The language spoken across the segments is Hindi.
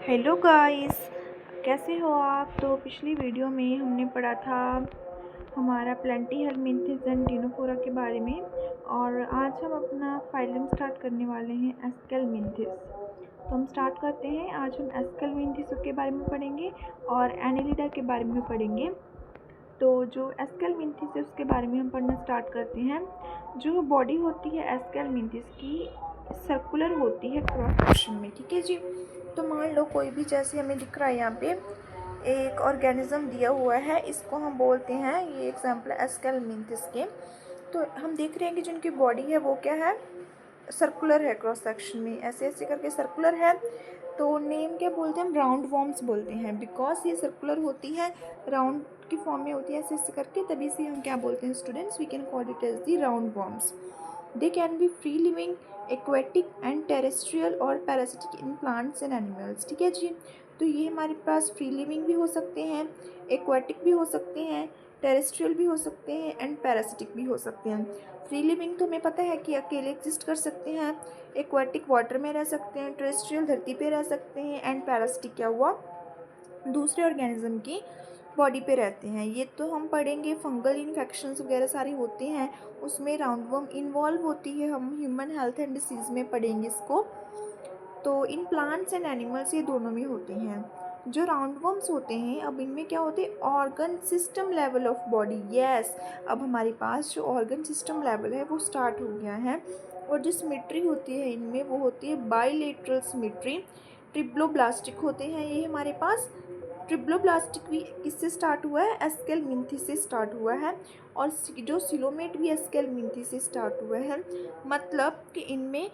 हेलो गाइस, कैसे हो आप। तो पिछली वीडियो में हमने पढ़ा था हमारा प्लेंटी एंड डिनोफोरा के बारे में, और आज हम अपना फाइलम स्टार्ट करने वाले हैं एस्केलमिंथिस। तो हम स्टार्ट करते हैं। आज हम एस्केलमिंथिस के बारे में पढ़ेंगे और एनेलिडा के बारे में पढ़ेंगे। तो जो एस्केलमिंथिस है उसके बारे में हम पढ़ना स्टार्ट करते हैं। जो बॉडी होती है एस्केलमिंथिस की सर्कुलर होती है क्रॉस सेक्शन में, ठीक है जी। तो मान लो कोई भी, जैसे हमें दिख रहा है यहाँ पे एक ऑर्गेनिज्म दिया हुआ है, इसको हम बोलते हैं, ये एग्जाम्पल है एस्केलमिंथिस के। तो हम देख रहे हैं कि जिनकी बॉडी है वो क्या है, सर्कुलर है, क्रॉस सेक्शन में ऐसे ऐसे करके सर्कुलर है। तो नेम क्या बोलते हैं हम, राउंड वॉर्म्स बोलते हैं, बिकॉज ये सर्कुलर होती है, राउंड की फॉर्म में होती है ऐसे ऐसे करके, तभी से हम क्या बोलते हैं students, we can call it as the round worms. They can be free living, aquatic and terrestrial और parasitic in plants and animals, ठीक है जी। तो ये हमारे पास फ्री लिविंग भी हो सकते हैं, एक्वेटिक भी हो सकते हैं, टेरेस्ट्रियल भी हो सकते हैं एंड पैरासिटिक भी हो सकते हैं। फ्री लिविंग तो हमें पता है कि अकेले एग्जिस्ट कर सकते हैं, एक्वेटिक वाटर में रह सकते हैं, टेरेस्ट्रियल धरती पे रह सकते हैं एंड पैरासिटिक क्या हुआ, दूसरे ऑर्गेनिज्म की बॉडी पे रहते हैं। ये तो हम पढ़ेंगे, फंगल इन्फेक्शंस वगैरह सारी होती हैं उसमें राउंडवॉर्म इन्वॉल्व होती है, हम ह्यूमन हेल्थ एंड डिसीज़ में पढ़ेंगे इसको। तो इन प्लांट्स एंड एनिमल्स ये दोनों में होते हैं। जो राउंडवॉर्म्स होते हैं, अब इनमें क्या होते हैं, organ system level of body, yes. अब हमारे पास जो ऑर्गन सिस्टम लेवल है वो स्टार्ट हो गया है, और जो सिमेट्री होती है इनमें वो होती है बाइलेटरल सिमेट्री। ट्रिप्लोब्लास्टिक होते हैं ये हमारे पास। ट्रिप्लोब्लास्टिक भी किससे स्टार्ट हुआ है, एस्केलमिंथिस से स्टार्ट हुआ है, और जो सिलोमेट भी एस्केलमिंथिस से स्टार्ट हुआ है। मतलब कि इनमें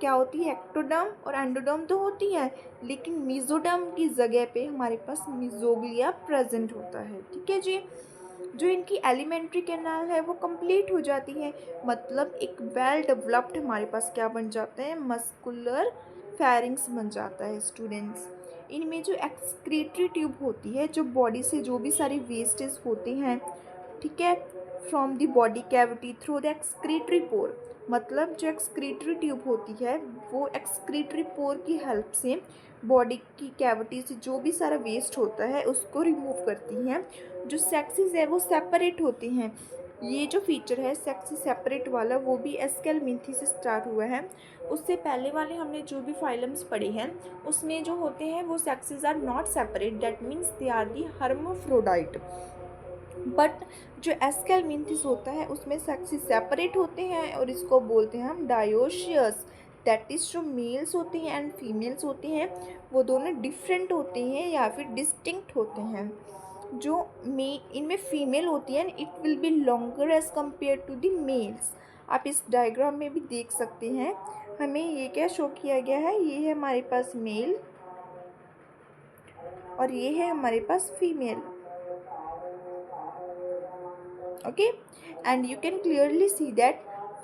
क्या होती है, एक्टोडर्म और एंडोडर्म तो होती है, लेकिन मीजोडर्म की जगह पे हमारे पास मीजोग्लिया प्रेजेंट होता है, ठीक है जी। जो इनकी एलिमेंट्री कैनाल है वो कंप्लीट हो जाती है, मतलब एक वेल डेवलप्ड हमारे पास क्या बन जाता है, मस्कुलर फेरिंग्स बन जाता है स्टूडेंट्स। इनमें जो एक्सक्रीटरी ट्यूब होती है, जो बॉडी से जो भी सारी वेस्टेज होते हैं, ठीक है, from the body cavity through the excretory पोर, मतलब जो एक्सक्रीटरी ट्यूब होती है वो एक्सक्रीटरी पोर की हेल्प से बॉडी की कैविटी से जो भी सारा वेस्ट होता है उसको रिमूव करती हैं। जो सेक्सेस है वो सेपरेट होती हैं। ये जो फीचर है सेक्स सेपरेट वाला, वो भी एस्केलमिंथिस से स्टार्ट हुआ है। उससे पहले वाले हमने जो भी फाइलम्स पढ़े हैं उसमें जो होते हैं वो sexes are not separate, that means they are the hermaphrodite. But जो एस्केलमिंथिस होता है उसमें सेक्सेस सेपरेट होते हैं, और इसको बोलते हैं हम डायोशियस। दैट इज़ जो मेल्स होते हैं एंड फीमेल्स होते हैं वो दोनों डिफरेंट होते हैं या फिर डिस्टिंक्ट होते हैं। जो इनमें फीमेल होती है it will be longer as compare to the males. आप इस डायग्राम में भी देख सकते हैं, हमें ये क्या शो किया गया है, ये है हमारे पास मेल और ये है हमारे पास female, okay, and you can clearly see that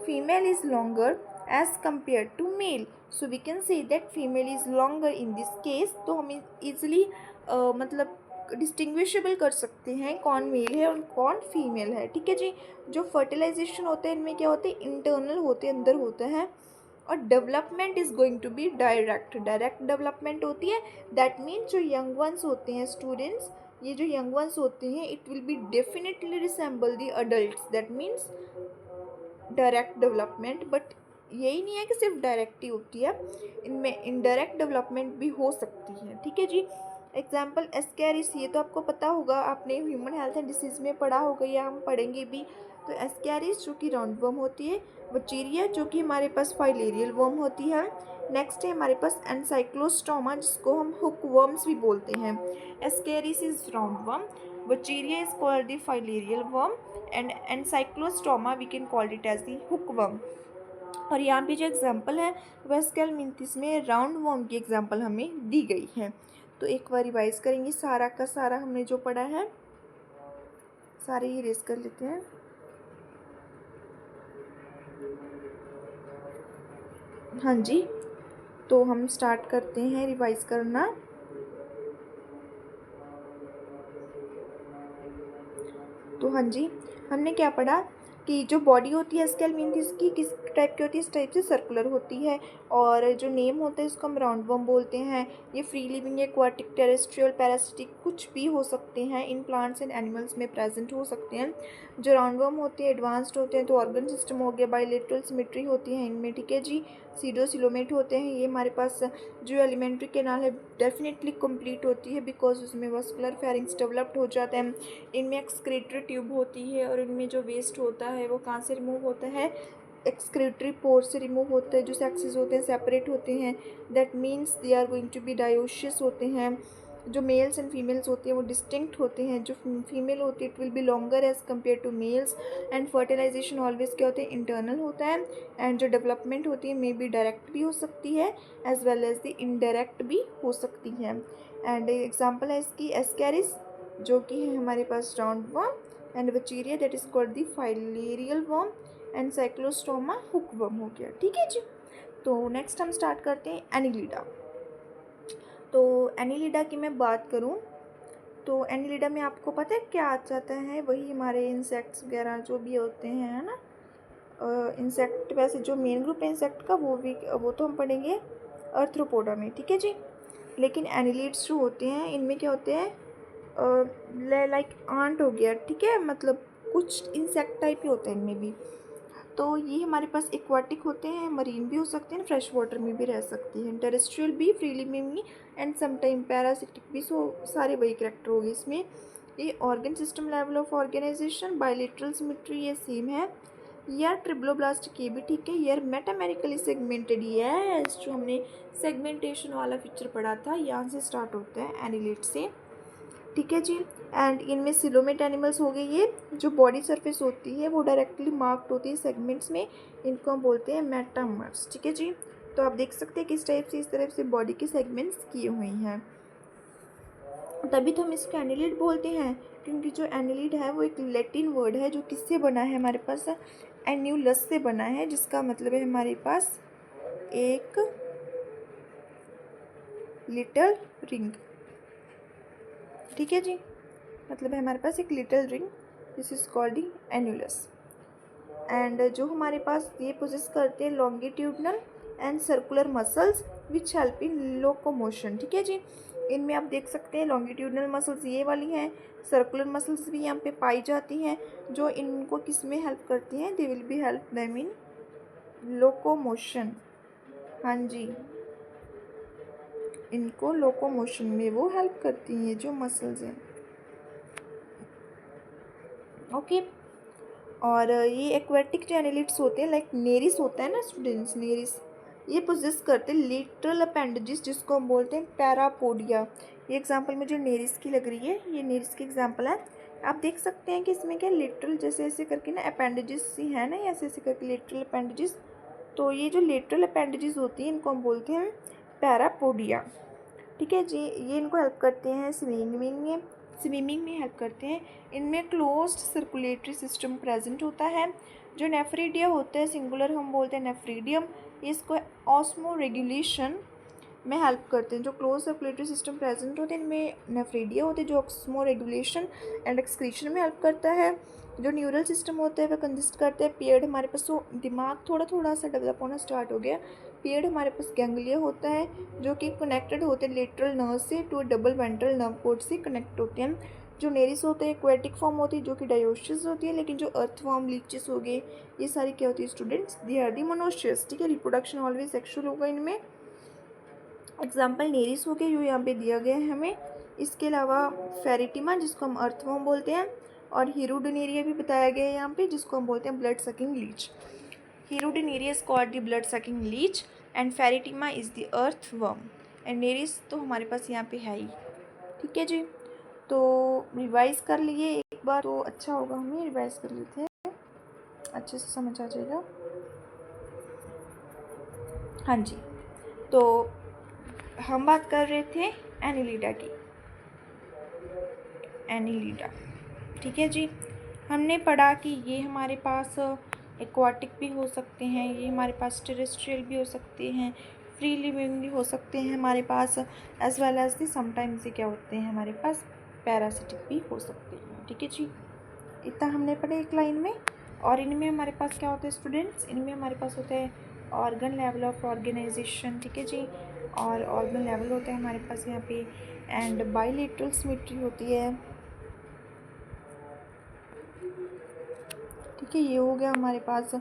female is longer as compared to male, so we can say that female is longer in this case। तो हम easily मतलब डिस्टिंग्विशेबल कर सकते हैं कौन मेल है और कौन फीमेल है, ठीक है जी। जो फर्टिलाइजेशन होता है इनमें क्या होते हैं, इंटरनल होते हैं, अंदर होता है, और development is going to be direct, direct development होती है। दैट मीन्स जो यंग वंस होते हैं स्टूडेंट्स, ये जो यंग वंस होते हैं it will be definitely resemble the adults, that means direct development. But यही नहीं है कि सिर्फ डायरेक्ट ही होती है, इनमें इनडायरेक्ट डेवलपमेंट भी हो सकती है, ठीक है जी। एग्जाम्पल एस्कैरिस, ये तो आपको पता होगा, आपने ह्यूमन हेल्थ एंड डिसीज़ में पढ़ा होगा या हम पढ़ेंगे भी। तो एस्कैरिस जो कि राउंड वर्म होती है, वचीरिया जो कि हमारे पास फाइलेरियल वर्म होती है। नेक्स्ट है हमारे पास एनसाइक्लोस्टोमा जिसको हम हुक वर्म्स भी बोलते हैं। Ascaris is round worm, Wuchereria is called the filarial worm, and Ancylostoma we can call it as the hook worm. और यहाँ पे जो एग्जाम्पल है एस्केलमिंथिस में राउंड वर्म की एग्जाम्पल हमें दी गई है। तो एक बार रिवाइज करेंगे, सारा का सारा हमने जो पढ़ा है सारे ही रेस कर लेते हैं। हाँ जी, तो हम स्टार्ट करते हैं रिवाइज करना। तो हाँ जी, हमने क्या पढ़ा कि जो बॉडी होती है एस्केलमिंथिस की किस टाइप की होती है, इस टाइप से सर्कुलर होती है, और जो नेम होता है इसको हम राउंड वर्म बोलते हैं। ये free living, aquatic, terrestrial, parasitic कुछ भी हो सकते हैं, इन प्लांट्स एंड एनिमल्स में प्रेजेंट हो सकते हैं। जो राउंड वर्म होते हैं एडवांस्ड होते हैं, तो ऑर्गन सिस्टम हो गया, बायलेटरल सिमेट्री होती है इनमें, ठीक है जी। सीडोसिलोमेट होते हैं, ये हमारे पास जो एलिमेंट्री कैनाल है डेफिनेटली कंप्लीट होती है बिकॉज उसमें वस्कुलर फेरिंग्स डेवलप्ड हो जाते हैं। इनमें एक्सक्रीटरी ट्यूब होती है और इनमें जो वेस्ट होता है वो कहाँ से रिमूव होता है, एक्सक्रीटरी पोर से रिमूव होते हैं। जो सेक्सेस होते हैं सेपरेट होते हैं, that means they are going to be dioecious होते हैं। जो मेल्स एंड फीमेल्स होते हैं वो डिस्टिंक्ट होते हैं। जो फीमेल होती है it will be longer as compare to males. And fertilization always क्या होता है, इंटरनल होता है। एंड जो डेवलपमेंट होती है मे बी डायरेक्ट भी हो सकती है as well as the indirect भी हो सकती है। एंड एग्जाम्पल है इसकी एस्कैरिस, जो कि है हमारे पास round worm, and Wuchereria that is called the filarial worm, and cyclostoma hook worm हो गया, ठीक है जी। तो नेक्स्ट हम स्टार्ट करते हैं एनिलिडा। तो एनिलिडा की मैं बात करूं तो एनिलिडा में आपको पता है क्या आ जाता है, वही हमारे इंसेक्ट्स वगैरह जो भी होते हैं, है ना। इंसेक्ट वैसे जो मेन ग्रुप है इंसेक्ट का वो तो हम पढ़ेंगे अर्थ्रोपोडा में, ठीक है जी। लेकिन एनिलिड्स जो होते हैं इनमें क्या होते हैं, लाइक आंट हो गया, ठीक है, मतलब कुछ इंसेक्ट टाइप ही होते हैं इनमें भी। तो ये हमारे पास एक्वाटिक होते हैं, मरीन भी हो सकते हैं, फ्रेश वाटर में भी रह सकती हैं, टेरेस्ट्रियल भी, फ्री लिविंग भी, एंड समटाइम पैरासिटिक भी। सो सारे वही करेक्टर हो गए इसमें। ये organ system level of organization, bilateral symmetry ये सेम है। यार ट्रिब्लोब्लास्ट की भी ठीक है, यार मेटामेरिकली सेगमेंटेड, यस जो हमने सेगमेंटेशन वाला फीचर पढ़ा था, यहाँ से स्टार्ट होता है एनिलेट से, ठीक है जी। एंड इनमें सिलोमेट एनिमल्स हो गए, ये जो बॉडी सरफेस होती है वो डायरेक्टली मार्क्ड होती है सेगमेंट्स में, इनको हम बोलते हैं मेटामर्स, ठीक है जी। तो आप देख सकते हैं किस टाइप से इस तरफ से बॉडी के सेगमेंट्स किए हुए हैं, तभी तो हम इसको एनिलिड बोलते हैं, क्योंकि जो एनिलिड है वो एक लैटिन वर्ड है जो किससे बना है, हमारे पास एन्यूलस से बना है, जिसका मतलब है हमारे पास एक लिटिल रिंग, ठीक है जी, मतलब है हमारे पास एक little ring, this is called annulus. And जो हमारे पास ये पोजेस करते हैं longitudinal and circular muscles which help in locomotion, ठीक है जी। इनमें आप देख सकते हैं लॉन्गिट्यूडनल मसल्स ये वाली हैं, सर्कुलर मसल्स भी यहाँ पे पाई जाती हैं, जो इनको किस में हेल्प करती हैं, they will be help them in locomotion, हाँ जी, इनको लोकोमोशन में वो हेल्प करती हैं जो मसल्स हैं, ओके। और ये एक्वेटिक जो एनिलिड्स होते हैं लाइक नेरिस होता है ना स्टूडेंट्स, नेरिस ये पोजेस करते हैं लिटरल अपेंडेजेस जिसको हम बोलते हैं पैरापोडिया। ये एग्जांपल में जो नेरिस की लग रही है ये नेरिस की एग्जांपल है। आप देख सकते हैं कि इसमें क्या लिटरल जैसे ऐसे करके ना अपेंडेजेस सी है ना, ऐसे ऐसे करके लिटरल अपेंडेजेस। तो ये जो लिटरल अपेंडेजेस होती हैं इनको हम बोलते हैं पैरापोडिया, ठीक है जी। ये इनको हेल्प करते हैं स्विमिंग में हेल्प करते हैं। इनमें क्लोज्ड सर्कुलेटरी सिस्टम प्रेजेंट होता है। जो नेफ्रीडिया होता है सिंगुलर हम बोलते हैं नेफ्रीडियम, इसको ऑस्मो रेगुलेशन में हेल्प करते हैं। जो क्लोज सर्कुलेटरी सिस्टम प्रेजेंट होते हैं इनमें नेफ्रीडिया होते हैं जो ऑस्मो रेगुलेशन एंड एक्सक्रीशन में हेल्प करता है। जो न्यूरल सिस्टम होता है वह कंसिस्ट करता है पेड़, हमारे पास तो दिमाग थोड़ा थोड़ा सा डेवलप होना स्टार्ट हो गया। पेड़ हमारे पास गैंग्लिया होता है जो कि कनेक्टेड होते हैं लेटरल नर्व से to double ventral nerve cord से कनेक्ट होते हैं। जो नेरिस होते हैं एक्वेटिक फॉर्म होती है जो कि डायोशियस होती है, लेकिन जो अर्थवॉर्म लीचेस हो गए ये सारी क्या होती है students, they are the monoecious, ठीक है। रिप्रोडक्शन ऑलवेज सेक्सुअल होगा इनमें। एग्जाम्पल नेरिस हो गया जो यहाँ पे दिया गया है हमें। इसके अलावा फेरिटिमा जिसको हम अर्थवॉर्म बोलते हैं, और हीरोडिनेरिया भी बताया गया है यहाँ पे जिसको हम बोलते हैं blood sucking leech. Hirudinaria is called the blood sucking leech and Pheretima is the earthworm, and Nereis तो हमारे पास यहाँ पे है ही, ठीक है जी। तो रिवाइज कर लिए एक बार तो अच्छा होगा, हमें रिवाइज कर लेते हैं अच्छे से समझ आ जाएगा। हाँ जी, तो हम बात कर रहे थे एनिलिडा की, एनिलिडा, ठीक है जी। हमने पढ़ा कि ये हमारे पास एक्वाटिक भी हो सकते हैं, ये हमारे पास टेरेस्ट्रियल भी हो सकते हैं, फ्री लिविंग भी हो सकते हैं हमारे पास, as well as the sometimes ये क्या होते हैं हमारे पास पैरासिटिक भी हो सकते हैं, ठीक है जी। इतना हमने पढ़ा एक लाइन में। और इनमें हमारे पास क्या होता है स्टूडेंट्स, इनमें हमारे पास होता है ऑर्गन लेवल ऑफ ऑर्गेनाइजेशन, ठीक है जी। और ऑर्गन लेवल होता है हमारे पास यहाँ पे, एंड बाइलेटरल सिमेट्री होती है, ठीक है। ये हो गया हमारे पास।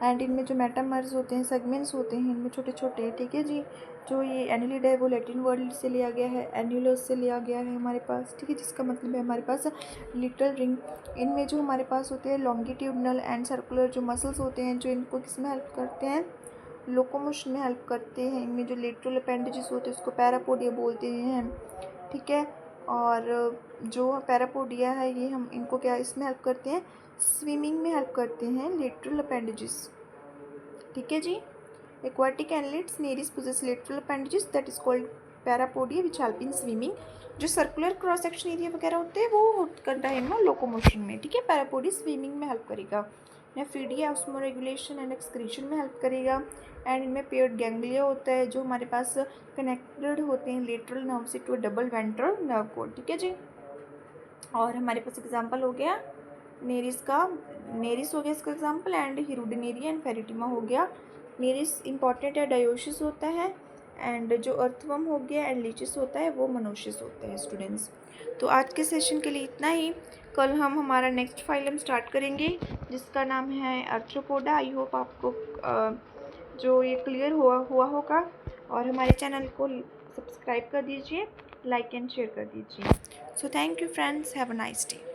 एंड इनमें जो मेटामर्स होते हैं, सेगमेंट्स होते हैं इनमें छोटे छोटे, ठीक है जी। जो ये एनुलिड है वो लैटिन वर्ड से लिया गया है, एन्यूलस से लिया गया है हमारे पास, ठीक है, जिसका मतलब है हमारे पास लिटल रिंग। इनमें जो हमारे पास होते हैं लॉन्गिट्यूडनल एंड सर्कुलर जो मसल्स होते हैं, जो इनको किस में हेल्प करते हैं, लोकोमोशन में हेल्प करते हैं। इनमें जो लेटरल अपेंडेजेस होते हैं उसको पैरापोडिया बोलते हैं, ठीक है। और जो पैरापोडिया है ये हम इनको क्या इसमें हेल्प करते हैं, स्विमिंग में हेल्प करते हैं, लेटरल अपेंडेजेस, ठीक है जी। Aquatic annelids Nereis possess lateral appendages that is called parapodia which help in swimming. जो सर्कुलर क्रॉस सेक्शन एरिया वगैरह होते हैं वो करता है ना लोकोमोशन में, ठीक है। पैरापोडिया स्विमिंग में हेल्प करेगा। Nephridia osmoregulation and excretion में हेल्प करेगा। एंड इनमें पेयर्ड गैंग्लिया होता है जो हमारे पास कनेक्टेड होते हैं लेटरल नर्व से to double ventral nerve cord, ठीक है जी। और हमारे पास एग्जांपल हो गया नेरिस का, नेरिस हो गया इसका example, and Hirudinaria and Pheretima हो गया। नेरिस इंपॉर्टेंट है, डायोसिस होता है, एंड जो अर्थवर्म हो गया एंड लीचिस होता है वो मोनोसिस होता है स्टूडेंट्स। तो आज के सेशन के लिए इतना ही। कल हम हमारा नेक्स्ट फाइलम स्टार्ट करेंगे जिसका नाम है आर्थ्रोपोडा। आई होप आपको जो ये क्लियर हुआ होगा। और हमारे चैनल को सब्सक्राइब कर दीजिए, लाइक एंड शेयर कर दीजिए। So thank you friends, have a nice day.